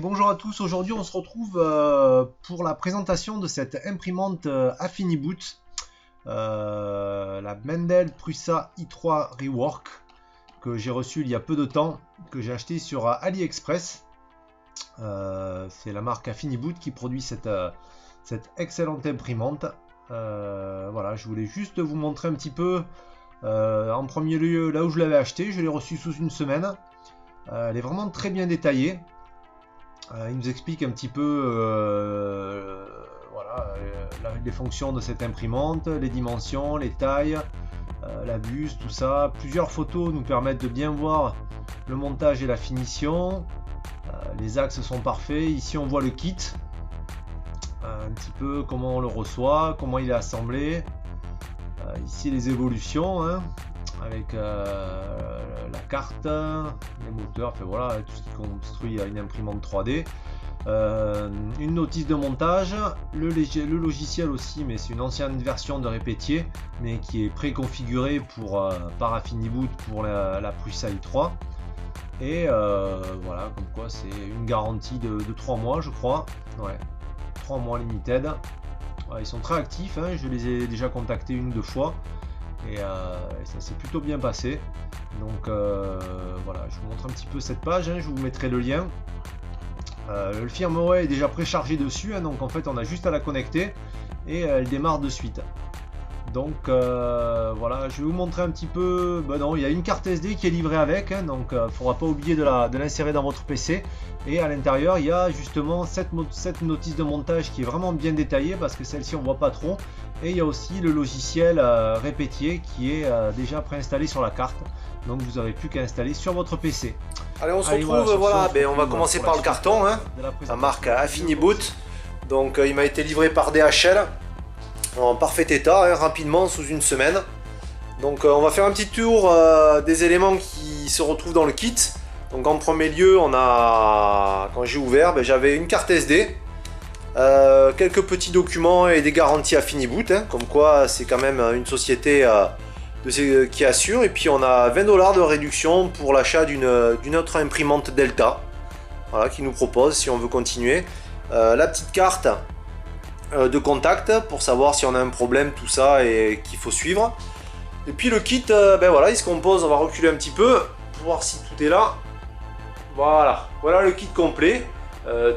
bonjour à tous. Aujourd'hui, on se retrouve pour la présentation de cette imprimante Affiniboot, la Mendel Prusa i3 Rework, que j'ai reçue il y a peu de temps, que j'ai acheté sur AliExpress. C'est la marque Affiniboot qui produit cette excellente imprimante. Voilà, je voulais juste vous montrer un petit peu, en premier lieu, là où je l'avais acheté. Je l'ai reçu sous une semaine. Elle est vraiment très bien détaillée. Il nous explique un petit peu voilà, les fonctions de cette imprimante, les dimensions, les tailles, la buse, tout ça. Plusieurs photos nous permettent de bien voir le montage et la finition. Les axes sont parfaits. Ici on voit le kit, un petit peu comment on le reçoit, comment il est assemblé. Ici les évolutions, hein, avec la carte, les moteurs, enfin voilà, tout ce qui construit une imprimante 3D. Une notice de montage, le logiciel aussi, mais c'est une ancienne version de Repetier, mais qui est préconfiguré par Affiniboot pour la Prusa i3. Et voilà, comme quoi c'est une garantie de 3 mois, je crois. Ouais, 3 mois limited. Ouais, ils sont très actifs, hein, je les ai déjà contactés une ou deux fois. Et ça s'est plutôt bien passé. Donc voilà, je vous montre un petit peu cette page, hein, je vous mettrai le lien. Le firmware est déjà préchargé dessus, hein, donc en fait on a juste à la connecter et elle démarre de suite. Donc voilà, je vais vous montrer un petit peu. Ben non, il y a une carte SD qui est livrée avec, hein, donc il ne faudra pas oublier de l'insérer dans votre PC. Et à l'intérieur, il y a justement cette notice de montage qui est vraiment bien détaillée, parce que celle-ci on voit pas trop. Et il y a aussi le logiciel Repetier qui est déjà préinstallé sur la carte, donc vous n'avez plus qu'à installer sur votre PC. Allez, on se retrouve, voilà, on va commencer par le carton, hein, la marque Affiniboot. Donc il m'a été livré par DHL en parfait état, hein, rapidement, sous une semaine. Donc on va faire un petit tour des éléments qui se retrouvent dans le kit. Donc en premier lieu, quand j'ai ouvert, j'avais une carte SD, quelques petits documents et des garanties Affiniboot, hein, comme quoi c'est quand même une société qui assure. Et puis on a 20 $ de réduction pour l'achat d'une autre imprimante Delta, voilà, qui nous propose si on veut continuer. La petite carte de contact pour savoir si on a un problème, tout ça, et qu'il faut suivre. Et puis le kit, voilà, il se compose, on va reculer un petit peu pour voir si tout est là. Voilà, voilà le kit complet,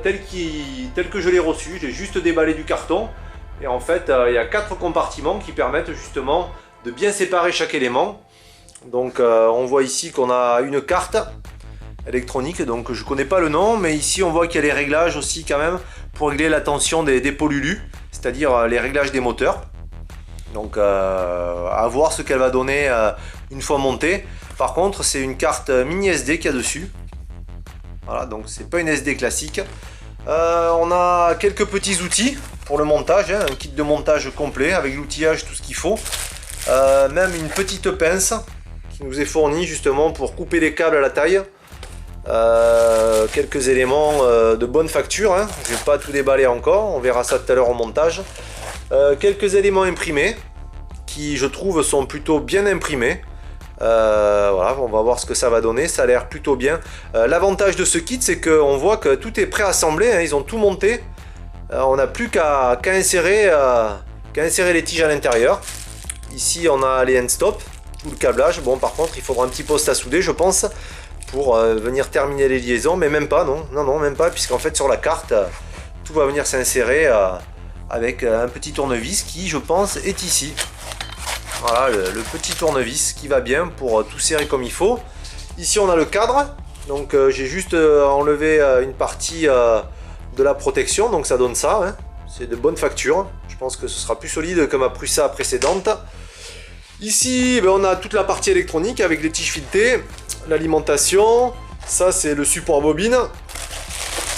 tel que je l'ai reçu. J'ai juste déballé du carton, et en fait il y a 4 compartiments qui permettent justement de bien séparer chaque élément. Donc on voit ici qu'on a une carte électronique, donc je connais pas le nom, mais ici on voit qu'il y a les réglages aussi quand même pour régler la tension des polylus, c'est-à-dire les réglages des moteurs. Donc à voir ce qu'elle va donner une fois montée. Par contre c'est une carte mini SD qu'il y a dessus. Voilà, donc c'est pas une SD classique. On a quelques petits outils pour le montage, hein, un kit de montage complet avec l'outillage, tout ce qu'il faut. Même une petite pince qui nous est fournie justement pour couper les câbles à la taille. Quelques éléments de bonne facture, hein. Je vais pas tout déballer encore, on verra ça tout à l'heure au montage. Quelques éléments imprimés qui, je trouve, sont plutôt bien imprimés. Voilà, on va voir ce que ça va donner, ça a l'air plutôt bien. L'avantage de ce kit, c'est qu'on voit que tout est préassemblé, hein, ils ont tout monté. On n'a plus qu'à insérer les tiges à l'intérieur. Ici on a les end stop, tout le câblage. Bon, par contre il faudra un petit poste à souder, je pense, pour venir terminer les liaisons, mais même pas, non, même pas, puisqu'en fait sur la carte tout va venir s'insérer avec un petit tournevis qui, je pense, est ici. Voilà, le petit tournevis qui va bien pour tout serrer comme il faut. Ici on a le cadre, donc j'ai juste enlevé une partie de la protection, donc ça donne ça, hein. C'est de bonne facture, je pense que ce sera plus solide que ma Prusa précédente. Ici on a toute la partie électronique avec les tiges filetées, l'alimentation, ça c'est le support bobine.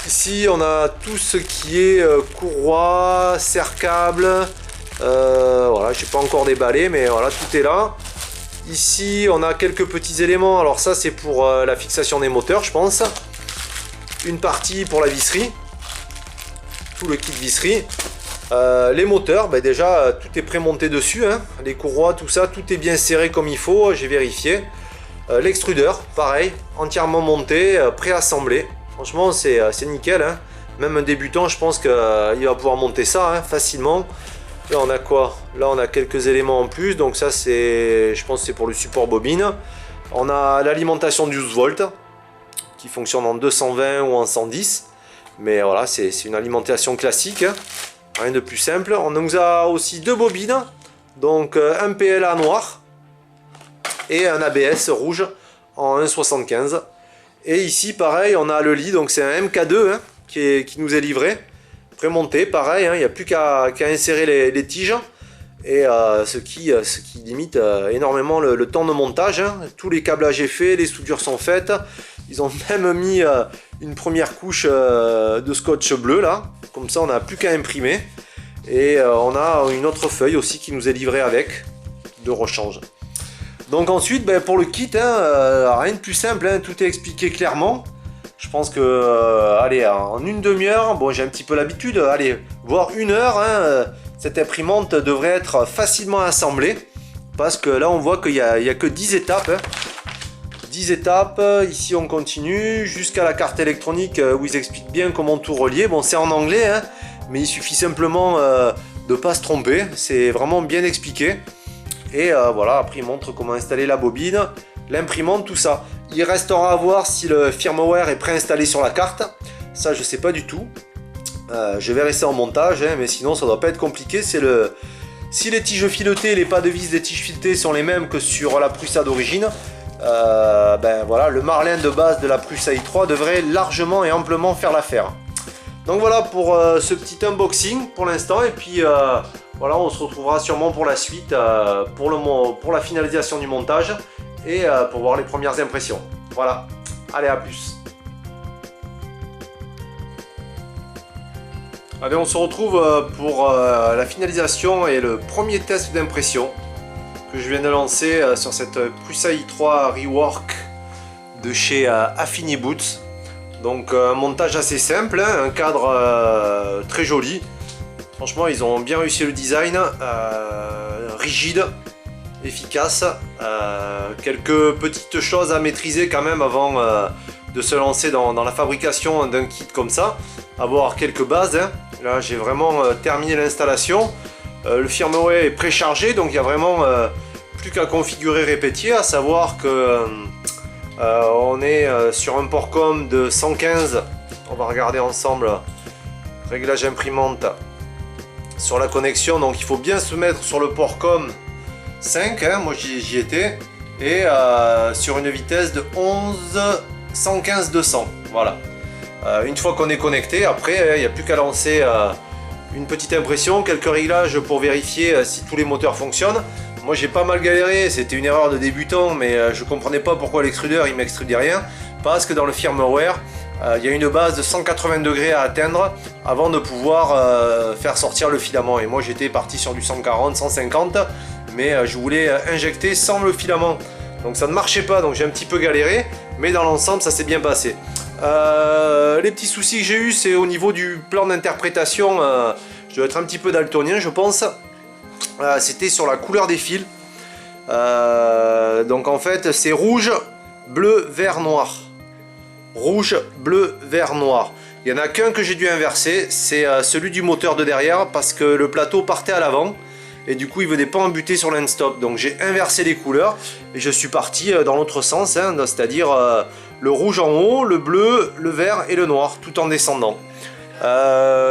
Ici on a tout ce qui est courroie, serre-câble. Voilà, je n'ai pas encore déballé, mais voilà, tout est là. Ici on a quelques petits éléments, alors ça c'est pour la fixation des moteurs, je pense. Une partie pour la visserie, tout le kit visserie. Les moteurs, déjà tout est prémonté dessus, hein. Les courroies, tout ça, tout est bien serré comme il faut, j'ai vérifié. L'extrudeur, pareil, entièrement monté, préassemblé. Franchement, c'est nickel. Hein. Même un débutant, je pense qu'il va pouvoir monter ça hein, facilement. Là, on a quoi? Là, on a quelques éléments en plus. Donc ça, je pense que c'est pour le support bobine. On a l'alimentation 12 volts qui fonctionne en 220 ou en 110. Mais voilà, c'est une alimentation classique. Hein. Rien de plus simple. On nous a aussi deux bobines. Donc un PLA noir et un ABS rouge en 1,75. Et ici, pareil, on a le lit. Donc c'est un MK2 hein, qui nous est livré. Prémonté, pareil, hein, il n'y a plus qu'à insérer les tiges. Et ce qui limite énormément le temps de montage. Hein. Tous les câblages est fait, les soudures sont faites. Ils ont même mis une première couche de scotch bleu là. Comme ça, on n'a plus qu'à imprimer. Et on a une autre feuille aussi qui nous est livrée avec de rechange. Donc ensuite, ben, pour le kit, hein, rien de plus simple, hein, tout est expliqué clairement. Je pense que, allez, en une demi-heure, bon, j'ai un petit peu l'habitude, allez, voire une heure, hein, cette imprimante devrait être facilement assemblée. Parce que là, on voit qu'il n'y a que 10 étapes. Hein. 10 étapes, ici on continue, jusqu'à la carte électronique où ils expliquent bien comment tout relier. Bon, c'est en anglais, hein, mais il suffit simplement de ne pas se tromper, c'est vraiment bien expliqué. Et voilà, après ils montrent comment installer la bobine, l'imprimante, tout ça. Il restera à voir si le firmware est préinstallé sur la carte. Ça, je sais pas du tout. Je verrai ça en montage, hein, mais sinon, ça doit pas être compliqué. Si les tiges filetées et les pas de vis des tiges filetées sont les mêmes que sur la Prusa d'origine, ben voilà, le Marlin de base de la Prusa i3 devrait largement et amplement faire l'affaire. Donc voilà pour ce petit unboxing pour l'instant. Et puis voilà, on se retrouvera sûrement pour la suite, pour la finalisation du montage. Et pour voir les premières impressions. Voilà, allez, à plus. Allez, on se retrouve pour la finalisation et le premier test d'impression que je viens de lancer sur cette Prusa i3 Rework de chez Affiniboot. Donc un montage assez simple, hein, un cadre très joli. Franchement, ils ont bien réussi le design, rigide, efficace. Quelques petites choses à maîtriser quand même avant de se lancer dans la fabrication d'un kit comme ça. Avoir quelques bases. Hein. Là, j'ai vraiment terminé l'installation. Le firmware est préchargé, donc il n'y a vraiment plus qu'à configurer, répéter, à savoir que on est sur un port com de 115. On va regarder ensemble réglage imprimante sur la connexion. Donc il faut bien se mettre sur le port com 5, hein, moi j'y étais, et sur une vitesse de 115-200. Voilà. Une fois qu'on est connecté, après il n'y a plus qu'à lancer une petite impression, quelques réglages pour vérifier si tous les moteurs fonctionnent. Moi j'ai pas mal galéré, c'était une erreur de débutant, mais je comprenais pas pourquoi l'extrudeur il m'extrudait rien, parce que dans le firmware il y a une base de 180 degrés à atteindre avant de pouvoir faire sortir le filament. Et moi j'étais parti sur du 140, 150, mais je voulais injecter sans le filament. Donc ça ne marchait pas, donc j'ai un petit peu galéré, mais dans l'ensemble ça s'est bien passé. Les petits soucis que j'ai eu, c'est au niveau du plan d'interprétation. Je dois être un petit peu daltonien, je pense. C'était sur la couleur des fils. Donc en fait c'est rouge, bleu, vert, noir. Rouge, bleu, vert, noir. Il n'y en a qu'un que j'ai dû inverser, c'est celui du moteur de derrière, parce que le plateau partait à l'avant et du coup il venait pas embuter sur l'end-stop. Donc j'ai inversé les couleurs et je suis parti dans l'autre sens, hein, c'est-à-dire le rouge en haut, le bleu, le vert et le noir, tout en descendant.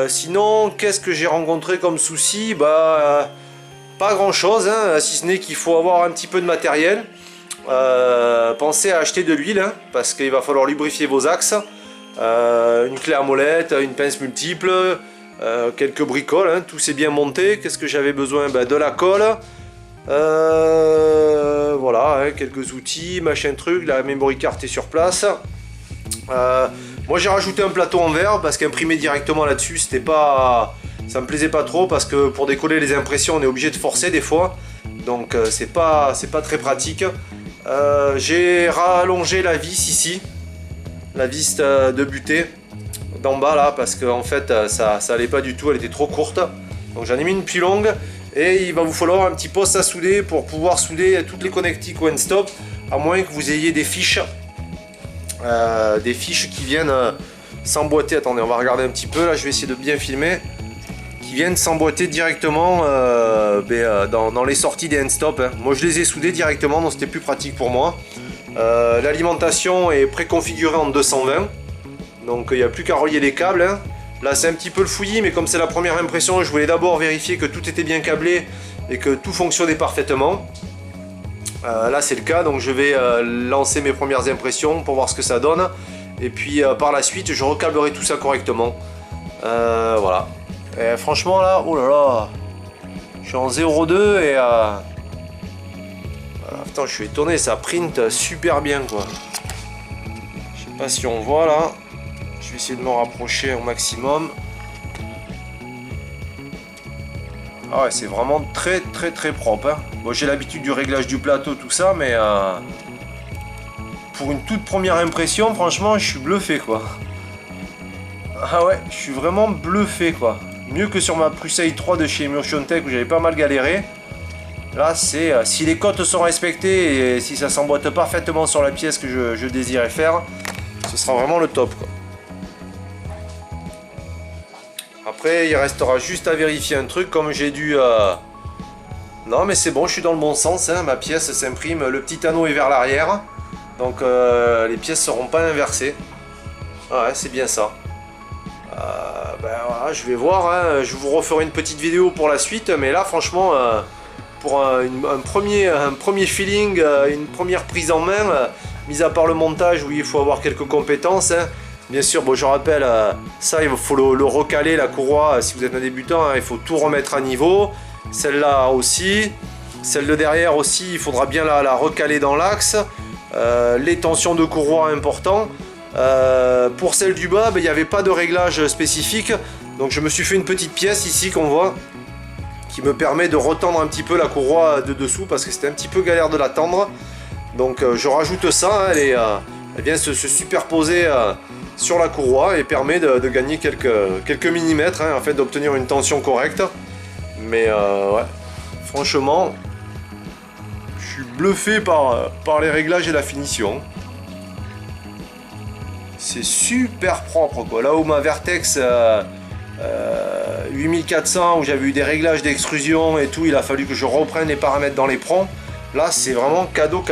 Sinon, qu'est-ce que j'ai rencontré comme souci? Pas grand chose, hein, si ce n'est qu'il faut avoir un petit peu de matériel. Pensez à acheter de l'huile, hein, parce qu'il va falloir lubrifier vos axes. Une clé à molette, une pince multiple, quelques bricoles, hein, tout s'est bien monté. Qu'est-ce que j'avais besoin? De la colle. Voilà, hein, quelques outils, machin truc, la memory card est sur place. Moi j'ai rajouté un plateau en verre parce qu'imprimer directement là-dessus, c'était pas... ça me plaisait pas trop, parce que pour décoller les impressions on est obligé de forcer des fois. Donc c'est pas très pratique. J'ai rallongé la vis ici, la vis de butée d'en bas là, parce qu'en fait ça allait pas du tout, elle était trop courte. Donc j'en ai mis une plus longue, et il va vous falloir un petit poste à souder pour pouvoir souder toutes les connectiques au end-stop, à moins que vous ayez des fiches qui viennent s'emboîter. Attendez, on va regarder un petit peu. Là, je vais essayer de bien filmer. Qui viennent s'emboîter directement dans les sorties des end-stop. Hein. Moi, je les ai soudés directement, donc c'était plus pratique pour moi. L'alimentation est préconfigurée en 220. Donc, il n'y a plus qu'à relier les câbles. Hein. Là, c'est un petit peu le fouillis, mais comme c'est la première impression, je voulais d'abord vérifier que tout était bien câblé et que tout fonctionnait parfaitement. Là, c'est le cas, donc je vais lancer mes premières impressions pour voir ce que ça donne. Et puis, par la suite, je recablerai tout ça correctement. Voilà. Et franchement, là, oh là là, je suis en 0,2 et... putain, je suis étonné, ça print super bien, quoi. Je sais pas si on voit, là. Je vais essayer de me rapprocher au maximum. Ah ouais, c'est vraiment très propre. Hein. Bon, j'ai l'habitude du réglage du plateau, tout ça, mais pour une toute première impression, franchement, je suis bluffé, quoi. Ah ouais, je suis vraiment bluffé, quoi. Mieux que sur ma Prusa i3 de chez Immersion Tech où j'avais pas mal galéré. Là, c'est si les cotes sont respectées et si ça s'emboîte parfaitement sur la pièce que je désirais faire, ce sera vraiment le top, quoi. Après, il restera juste à vérifier un truc, comme j'ai dû... Non, mais c'est bon, je suis dans le bon sens, hein. Ma pièce s'imprime, le petit anneau est vers l'arrière, donc les pièces ne seront pas inversées. Ouais, c'est bien ça. Ben voilà, je vais voir, hein. Je vous referai une petite vidéo pour la suite, mais là, franchement, pour un premier feeling, une première prise en main, mis à part le montage où il faut avoir quelques compétences, hein. Bien sûr, bon, je rappelle, ça, il faut le recaler, la courroie, si vous êtes un débutant, hein, il faut tout remettre à niveau. Celle-là aussi, celle de derrière aussi, il faudra bien la recaler dans l'axe. Les tensions de courroie, important. Pour celle du bas, ben, il n'y avait pas de réglage spécifique. Donc je me suis fait une petite pièce ici qu'on voit, qui me permet de retendre un petit peu la courroie de dessous, parce que c'était un petit peu galère de la tendre. Donc je rajoute ça, hein, elle vient se superposer sur la courroie et permet de gagner quelques millimètres, hein, afin d'obtenir une tension correcte. Mais ouais, franchement, je suis bluffé par les réglages et la finition. C'est super propre, quoi. Là où ma Vertex 8400, où j'avais eu des réglages d'extrusion et tout, il a fallu que je reprenne les paramètres dans les prongs. Là, c'est vraiment cadeau.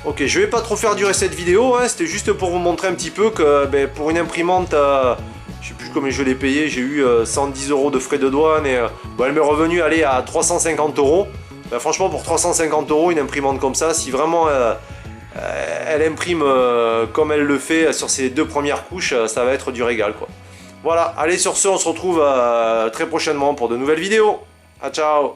Ok, je vais pas trop faire durer cette vidéo, hein, c'était juste pour vous montrer un petit peu que pour une imprimante, je sais plus combien je l'ai payé, j'ai eu 110 € de frais de douane et elle m'est revenue aller à 350 €. Ben, franchement, pour 350 €, une imprimante comme ça, si vraiment elle imprime comme elle le fait sur ses 2 premières couches, ça va être du régal, quoi. Voilà, allez, sur ce, on se retrouve très prochainement pour de nouvelles vidéos. Ah, ciao!